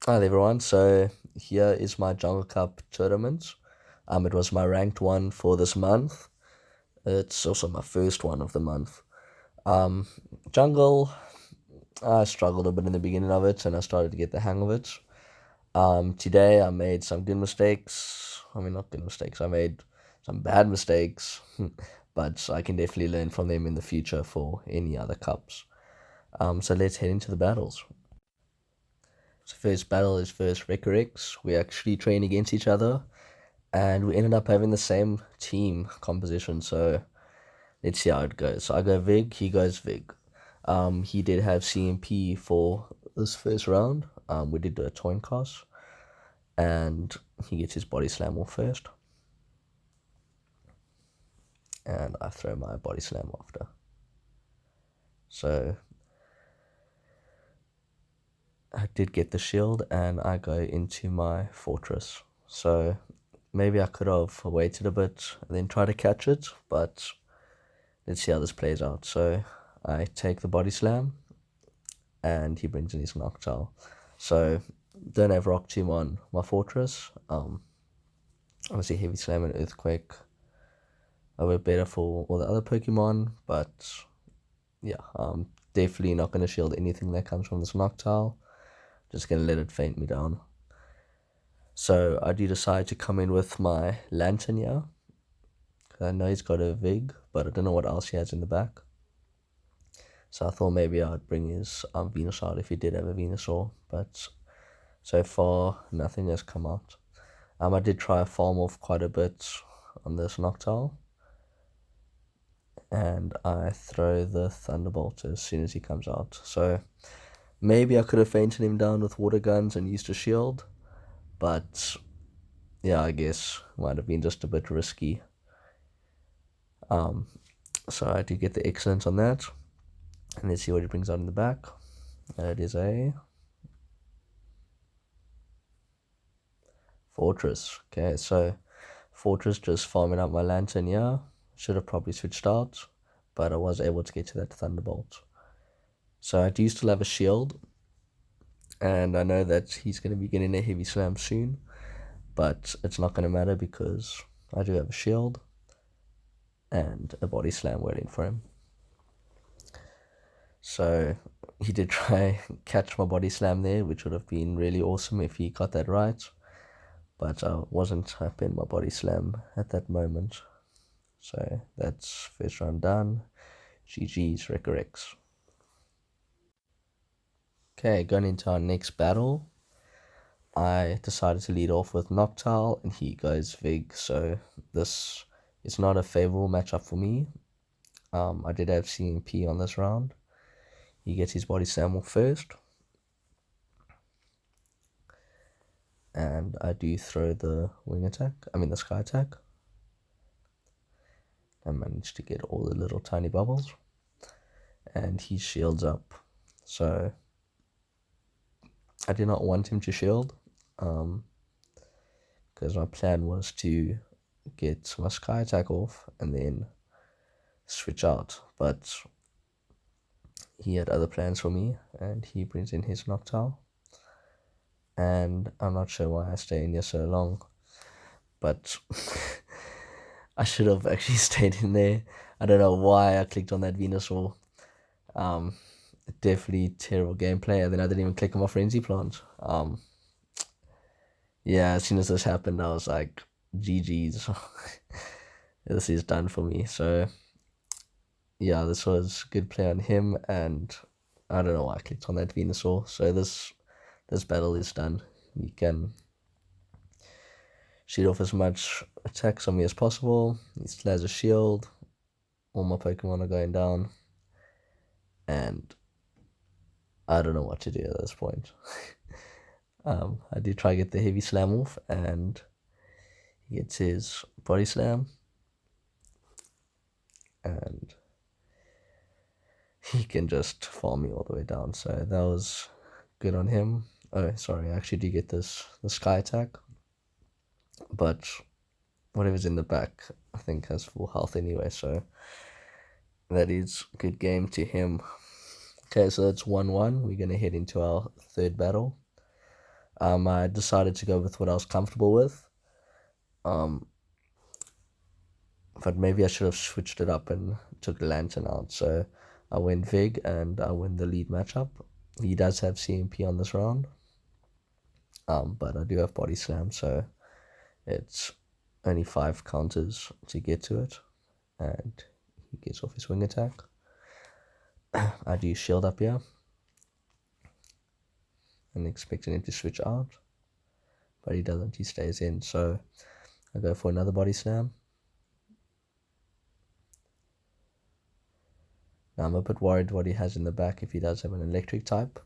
Hi there everyone, so here is my Jungle Cup tournament. It was my ranked one for this month. It's also my first one of the month. Um, Jungle, I struggled a bit in the beginning of it and I started to get the hang of it. Today I made some good mistakes. I mean, not good mistakes, I made some bad mistakes, but I can definitely learn from them in the future for any other cups. So let's head into the battles. So first battle is first Recorrex. We actually train against each other and we ended up having the same team composition. So let's see how it goes. So I go Vig, he goes Vig. He did have CMP for this first round. We did do a coin toss, and he gets his body slam off first, and I throw my body slam after. So I did get the shield, and I go into my fortress. So maybe I could have waited a bit and then try to catch it, but let's see how this plays out. So I take the body slam, and he brings in his Noctowl. So don't have Rock Tomb on my fortress. Obviously Heavy Slam and Earthquake are a bit better for all the other Pokemon, but yeah, definitely not going to shield anything that comes from this Noctowl. Just going to let it faint me down. So I do decide to come in with my Lantern here. I know he's got a Vig, but I don't know what else he has in the back. So I thought maybe I'd bring his Venusaur if he did have a Venusaur, but so far nothing has come out. I did try to farm off quite a bit on this Noctowl, and I throw the Thunderbolt as soon as he comes out. So maybe I could have fainted him down with water guns and used a shield, but yeah, I guess might have been just a bit risky. So I do get the excellence on that, and let's see what he brings out in the back. It is a Fortress. Okay, so Fortress just farming up my Lantern here. Should have probably switched out, but I was able to get to that Thunderbolt. So I do still have a shield, and I know that he's going to be getting a Heavy Slam soon, but it's not going to matter because I do have a shield and a Body Slam waiting for him. So he did try catch my Body Slam there, which would have been really awesome if he got that right, but I wasn't tapping my Body Slam at that moment. So that's first round done. GG's Recorrex. Okay, going into our next battle, I decided to lead off with Noctowl and he goes Vig, so this is not a favorable matchup for me. I did have CMP on this round. He gets his body slam off first, and I do throw the wing attack, the sky attack. I managed to get all the little tiny bubbles, and he shields up. So I did not want him to shield, because my plan was to get my sky attack off and then switch out, but he had other plans for me, and he brings in his Noctowl, and I'm not sure why I stay in here so long, but I should have actually stayed in there. I don't know why I clicked on that Venusaur. Definitely terrible gameplay, and then I didn't even click on my Frenzy Plant. Yeah, as soon as this happened, I was like, GG's. This is done for me. So yeah, this was good play on him, and I don't know why I clicked on that Venusaur. So this battle is done. You can shoot off as much attacks on me as possible. He still has a shield. All my Pokemon are going down, and I don't know what to do at this point. I do try to get the Heavy Slam off, and he gets his Body Slam, and he can just farm me all the way down. So that was good on him. Oh, sorry, I actually do get the Sky Attack, but whatever's in the back, I think has full health anyway, so that is a good game to him. Okay, so that's 1-1. We're going to head into our third battle. I decided to go with what I was comfortable with. Um, but maybe I should have switched it up and took the Lantern out. So I went Vig and I win the lead matchup. He does have CMP on this round, but I do have Body Slam, so it's only 5 counters to get to it, and he gets off his wing attack. I do shield up here and expecting him to switch out, but he doesn't, he stays in, so I go for another Body Slam. Now I'm a bit worried what he has in the back if he does have an electric type,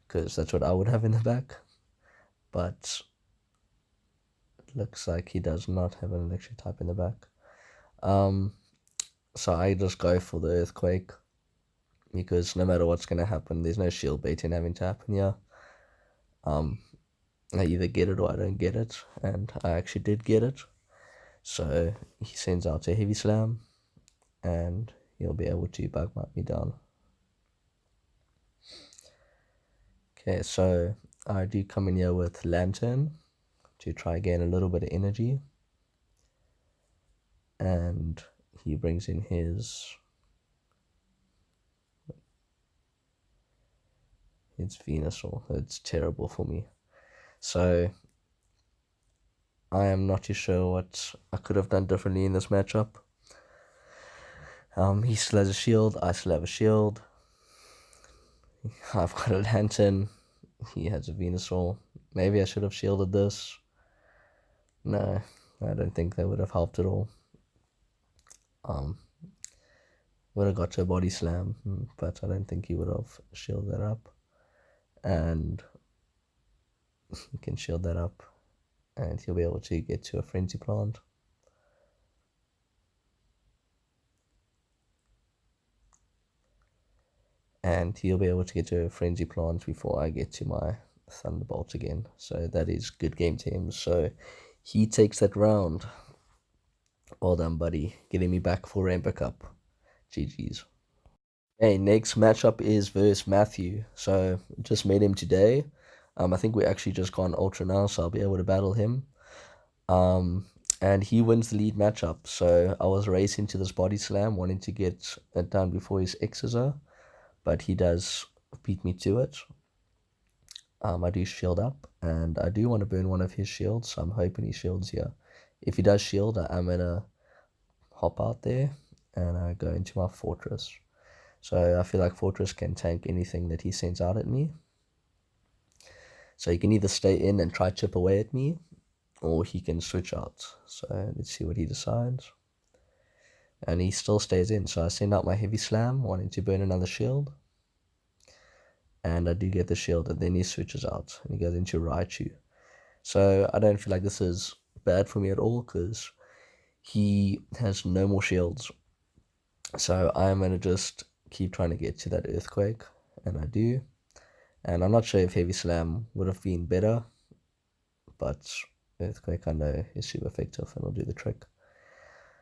because that's what I would have in the back, but it looks like he does not have an electric type in the back. So I just go for the Earthquake, because no matter what's going to happen, there's no shield baiting having to happen here. I either get it or I don't get it, and I actually did get it. So he sends out a Heavy Slam, and he'll be able to bug me down. Okay, so I do come in here with Lantern to try gain a little bit of energy, and he brings in his Venusaur. It's terrible for me. So I am not too sure what I could have done differently in this matchup. He still has a shield, I still have a shield. I've got a Lantern, he has a Venusaur. Maybe I should have shielded this. No, I don't think that would have helped at all. Would have got to a Body Slam, but I don't think he would have shielded that up. And he can shield that up, and he'll be able to get to a Frenzy Plant. And he'll be able to get to a Frenzy Plant before I get to my Thunderbolt again. So that is good game to him. So he takes that round. Well done, buddy. Getting me back for Rainbow Cup. GG's. Okay, next matchup is versus Matthew. So just met him today. I think we actually just gone Ultra now, so I'll be able to battle him. And he wins the lead matchup. So I was racing to this Body Slam, wanting to get it done before his Exeter, but he does beat me to it. I do shield up, and I do want to burn one of his shields, so I'm hoping he shields here. If he does shield, I'm going to hop out there, and I go into my Fortress. So I feel like Fortress can tank anything that he sends out at me. So he can either stay in and try chip away at me, or he can switch out. So let's see what he decides. And he still stays in, so I send out my Heavy Slam, wanting to burn another shield. And I do get the shield, and then he switches out, and he goes into Raichu. So I don't feel like this is bad for me at all, because he has no more shields. So I'm going to just keep trying to get to that Earthquake, and I do. And I'm not sure if Heavy Slam would have been better, but Earthquake I know is super effective and will do the trick.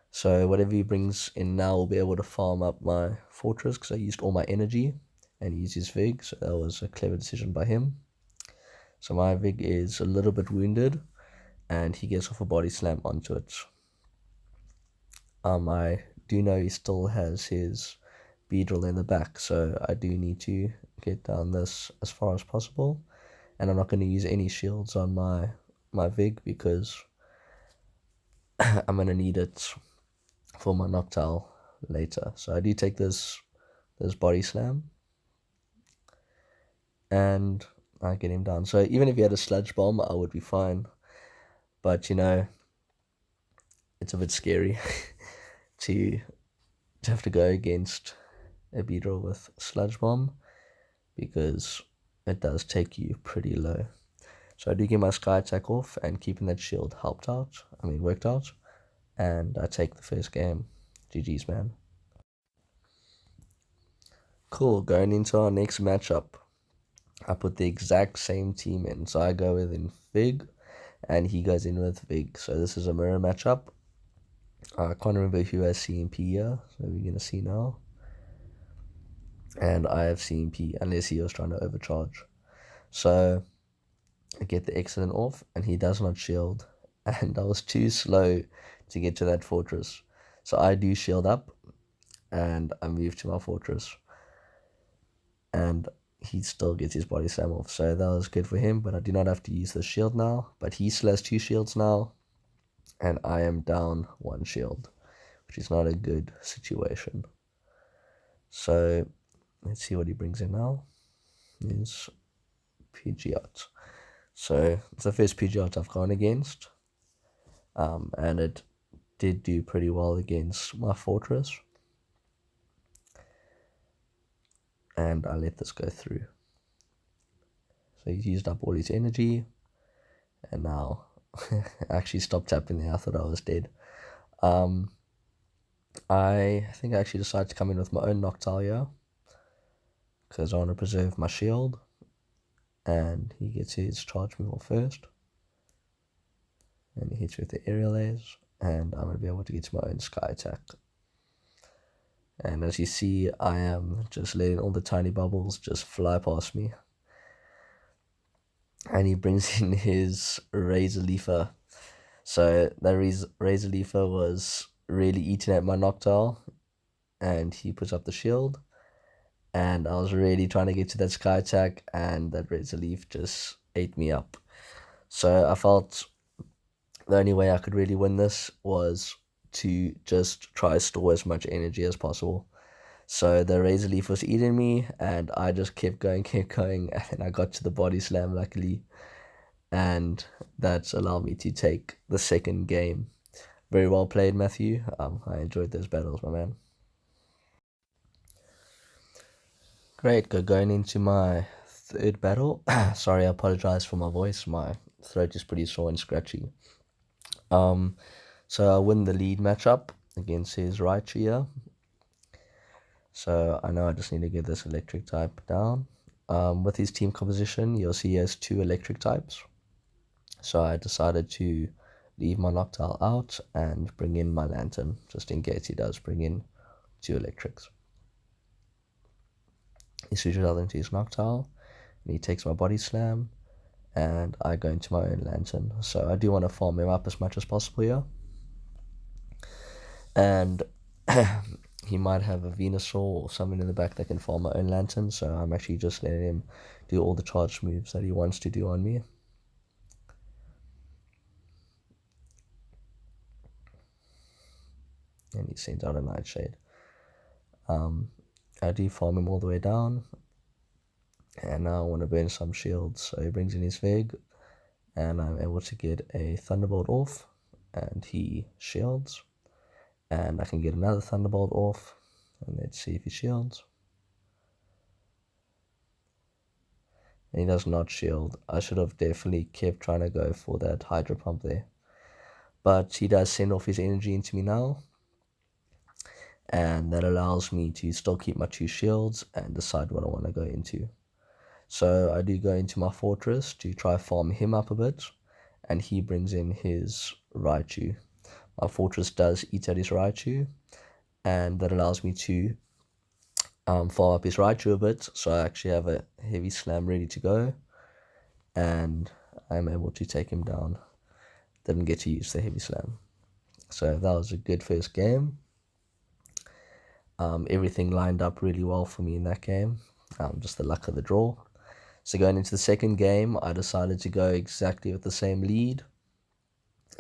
So whatever he brings in now will be able to farm up my Fortress, because I used all my energy, and he used his Vig, so that was a clever decision by him. So my Vig is a little bit wounded, and he gets off a Body Slam onto it. I do know he still has his Beedrill in the back, so I do need to get down this as far as possible. And I'm not going to use any shields on my Vig, because I'm going to need it for my Noctowl later. So I do take this Body Slam, and I get him down. So even if he had a Sludge Bomb, I would be fine. But, you know, it's a bit scary to have to go against a Beedrill with Sludge Bomb, because it does take you pretty low. So I do get my Sky Attack off, and keeping that shield worked out. And I take the first game. GG's, man. Cool, going into our next matchup. I put the exact same team in. So I go with in Vig, and he goes in with Vig. So this is a mirror matchup. I can't remember who has CMP here, so we're going to see now. And I have CMP, unless he was trying to overcharge. So I get the excellent off, and he does not shield. And I was too slow to get to that fortress. So I do shield up, and I move to my fortress. And he still gets his body slam off. So that was good for him, but I do not have to use the shield now. But he still has 2 shields now, and I am down 1 shield, which is not a good situation. So let's see what he brings in now. Is Pidgeot. So it's the first Pidgeot I've gone against, and it did do pretty well against my fortress. And I let this go through. So he's used up all his energy, and now I actually stopped tapping there. I thought I was dead. I think I actually decided to come in with my own Noctowl here, because I want to preserve my shield. And he gets his charge move off first, and he hits with the aerial ace, and I'm going to be able to get to my own sky attack. And as you see, I am just letting all the tiny bubbles just fly past me. And he brings in his Razor Leafer. So that Razor Leafer was really eating at my Noctowl, and he puts up the shield. And I was really trying to get to that sky attack, and that Razor Leaf just ate me up. So I felt the only way I could really win this was to just try to store as much energy as possible. So the Razor Leaf was eating me, and I just kept going, and I got to the body slam, luckily. And that allowed me to take the second game. Very well played, Matthew. I enjoyed those battles, my man. Great, going into my third battle. Sorry, I apologize for my voice. My throat is pretty sore and scratchy. So I win the lead matchup against his Raichu here. So I know I just need to get this electric type down. With his team composition, you'll see he has 2 electric types. So I decided to leave my Noctowl out and bring in my Lantern, just in case he does bring in 2 electrics. He switches out into his Noctowl, and he takes my Body Slam, and I go into my own Lantern. So I do want to farm him up as much as possible here. And he might have a Venusaur or someone in the back that can farm my own Lantern, so I'm actually just letting him do all the charge moves that he wants to do on me. And he sends out a Nightshade. I do farm him all the way down, and now I want to burn some shields, so he brings in his Vig, and I'm able to get a Thunderbolt off, and he shields, and I can get another Thunderbolt off, and let's see if he shields. And he does not shield. I should have definitely kept trying to go for that Hydro Pump there. But he does send off his energy into me now, and that allows me to still keep my 2 shields and decide what I want to go into. So I do go into my fortress to try farm him up a bit, and he brings in his Raichu. My fortress does eat at his Raichu, and that allows me to farm up his Raichu a bit, so I actually have a heavy slam ready to go, and I'm able to take him down. Didn't get to use the heavy slam. So that was a good first game. Everything lined up really well for me in that game, just the luck of the draw. So going into the second game, I decided to go exactly with the same lead,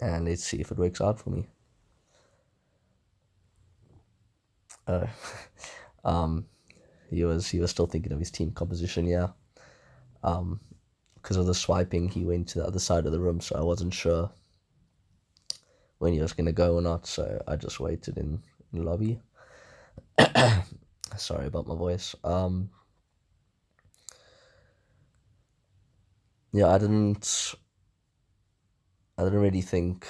and let's see if it works out for me. He was still thinking of his team composition, yeah. Because of the swiping, he went to the other side of the room, so I wasn't sure when he was going to go or not, so I just waited in the lobby. Sorry about my voice. Yeah, I didn't really think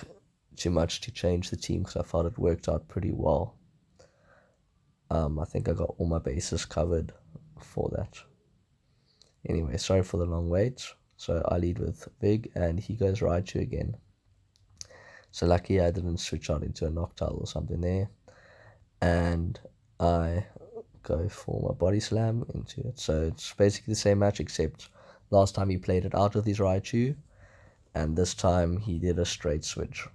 too much to change the team because I thought it worked out pretty well. I think I got all my bases covered for that. Anyway, sorry for the long wait. So I lead with Vig, and he goes Raichu again. So lucky I didn't switch out into a Noctowl or something there. And I go for my Body Slam into it. So it's basically the same match, except Last time he played it out with his Raichu, and this time he did a straight switch.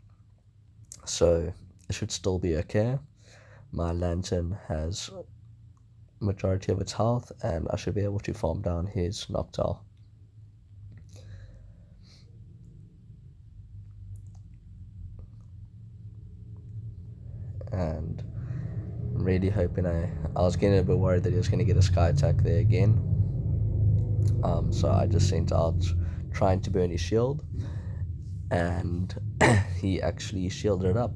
So it should still be okay. My Lantern has majority of its health, and I should be able to farm down his Noctowl. And I'm really hoping I was getting a bit worried that he was going to get a Sky Attack there again. So I just sent out trying to burn his shield, and he actually shielded it up,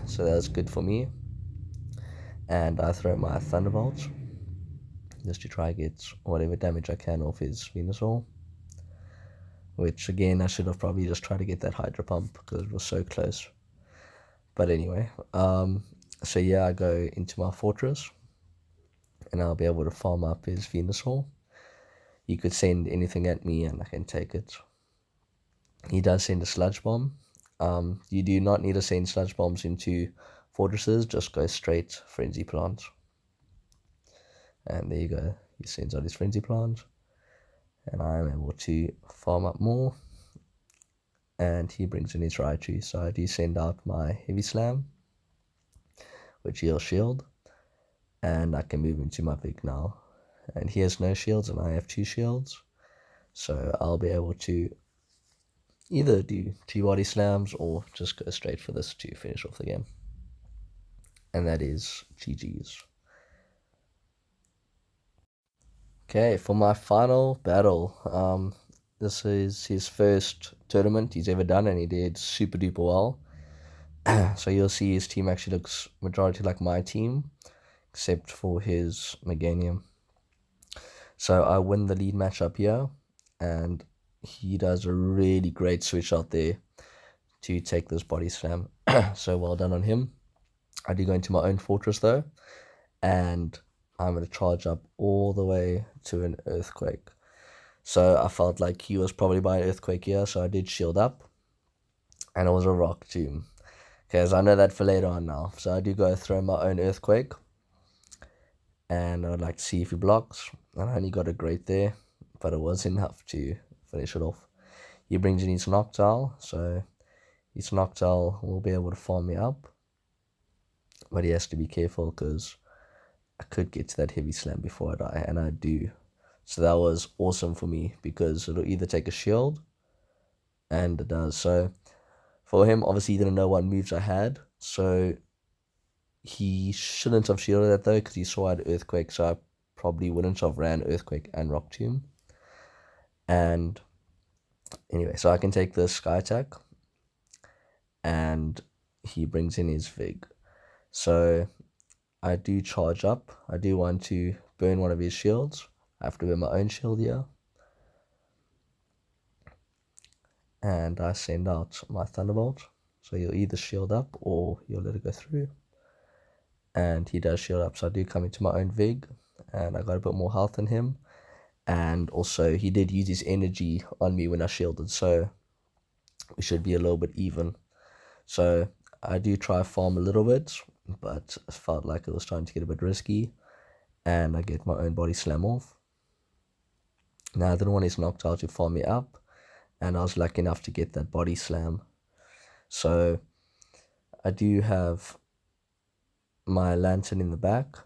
so that's good for me. And I throw my Thunderbolt just to try and get whatever damage I can off his Venusaur, which again I should have probably just tried to get that Hydro Pump because it was so close. But anyway, so yeah, I go into my fortress and I'll be able to farm up his Venusaur. He could send anything at me and I can take it. He does send a Sludge Bomb. You do not need to send Sludge Bombs into fortresses, just go straight Frenzy Plant. And there you go, he sends out his Frenzy Plant, and I am able to farm up more, and he brings in his Raichu, so I do send out my Heavy Slam, which he'll shield, and I can move into my Big now. And he has no shields and I have 2 shields, so I'll be able to either do 2 body slams or just go straight for this to finish off the game. And that is GG's. Okay, for my final battle, this is his first tournament he's ever done, and he did super duper well. So you'll see his team actually looks majority like my team, except for his Meganium. So I win the lead matchup here, and he does a really great switch out there to take this body slam. So well done on him. I do go into my own fortress though, and I'm going to charge up all the way to an Earthquake. So I felt like he was probably by an Earthquake here, so I did shield up, and it was a Rock Tomb. Okay, so I know that for later on now. So I do go throw my own Earthquake, and I would like to see if he blocks. And I only got a great there, but it was enough to finish it off. He brings in his Noctowl, so his Noctowl will be able to farm me up, but he has to be careful because I could get to that Heavy Slam before I die, and I do. So that was awesome for me because it'll either take a shield, and it does. So for him, obviously he didn't know what moves I had, so he shouldn't have shielded that though because he saw I had Earthquake, so I probably wouldn't have ran Earthquake and Rock Tomb. And anyway, so I can take this Sky Attack, and he brings in his Vig. So I do charge up. I do want to burn one of his shields. I have to burn my own shield here. And I send out my Thunderbolt. So you'll either shield up or you'll let it go through. And he does shield up, so I do come into my own Vig, and I got a bit more health than him. And also he did use his energy on me when I shielded, so we should be a little bit even. So I do try farm a little bit, but I felt like it was trying to get a bit risky, and I get my own body slam off. Now I didn't want his Noctowl to farm me up, and I was lucky enough to get that body slam. So I do have my Lantern in the back,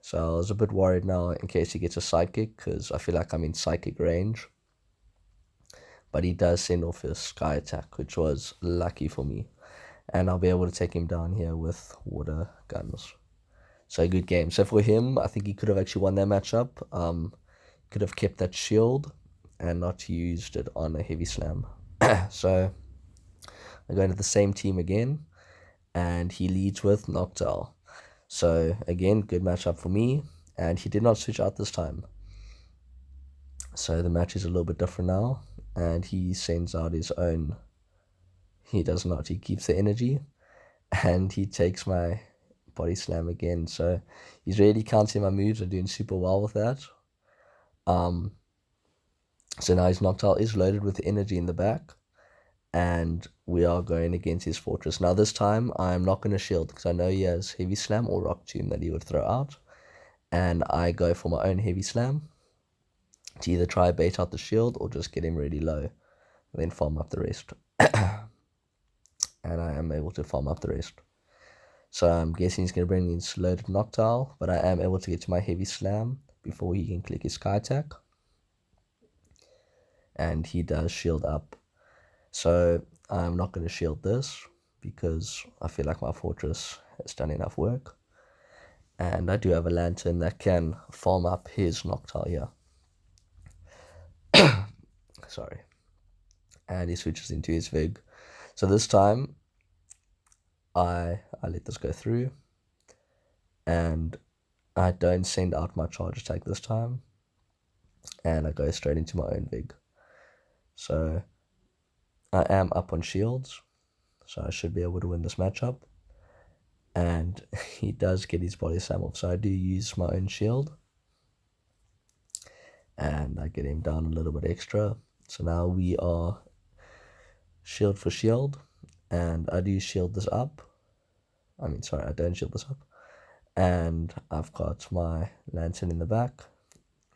so I was a bit worried now in case he gets a Psychic, because I feel like I'm in Psychic range. But he does send off his Sky Attack, which was lucky for me, and I'll be able to take him down here with Water Guns. So good game. So for him, I think he could have actually won that matchup. Could have kept that shield and not used it on a Heavy Slam. So I go into the same team again, and he leads with Noctowl. So again, good matchup for me, and he did not switch out this time. So the match is a little bit different now, and he sends out his own. He does not. He keeps the energy, and he takes my body slam again. So he's really counting my moves and doing super well with that. So now his Noctowl is loaded with energy in the back, and we are going against his fortress. Now this time I'm not going to shield because I know he has Heavy Slam or Rock Tomb that he would throw out, and I go for my own Heavy Slam, to either try bait out the shield or just get him really low and then farm up the rest. And I am able to farm up the rest. So I'm guessing he's going to bring his loaded Noctowl, but I am able to get to my heavy slam before he can click his sky attack. And he does shield up. So I'm not going to shield this because I feel like my fortress has done enough work. And I do have a lantern that can farm up his Noctowl here. Sorry. And he switches into his Vig. So this time, I let this go through. And I don't send out my charge attack this time. And I go straight into my own Vig. So I am up on shields. So I should be able to win this matchup. And he does get his body slam off. So I do use my own shield. And I get him down a little bit extra. So now we are shield for shield. And I do shield this up. I don't shield this up. And I've got my lantern in the back,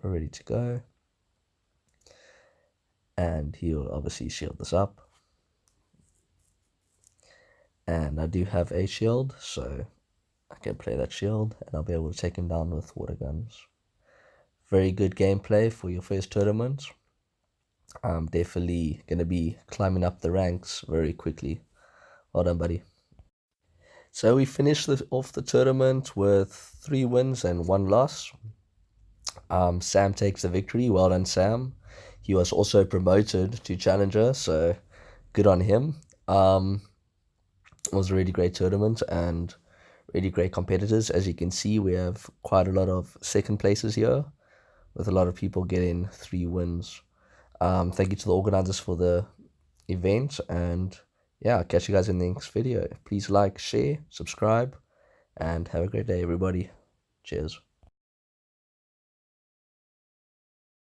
ready to go. And he'll obviously shield this up. And I do have a shield, so I can play that shield, and I'll be able to take him down with water guns. Very good gameplay for your first tournament. I'm definitely going to be climbing up the ranks very quickly. Well done, buddy. So we finished off the tournament with 3 wins and 1 loss. Sam takes the victory. Well done, Sam. He was also promoted to Challenger, so good on him. It was a really great tournament and really great competitors. As you can see, we have quite a lot of second places here, with a lot of people getting 3 wins. Thank you to the organizers for the event, and yeah, I'll catch you guys in the next video. Please like, share, subscribe, and have a great day, everybody. Cheers.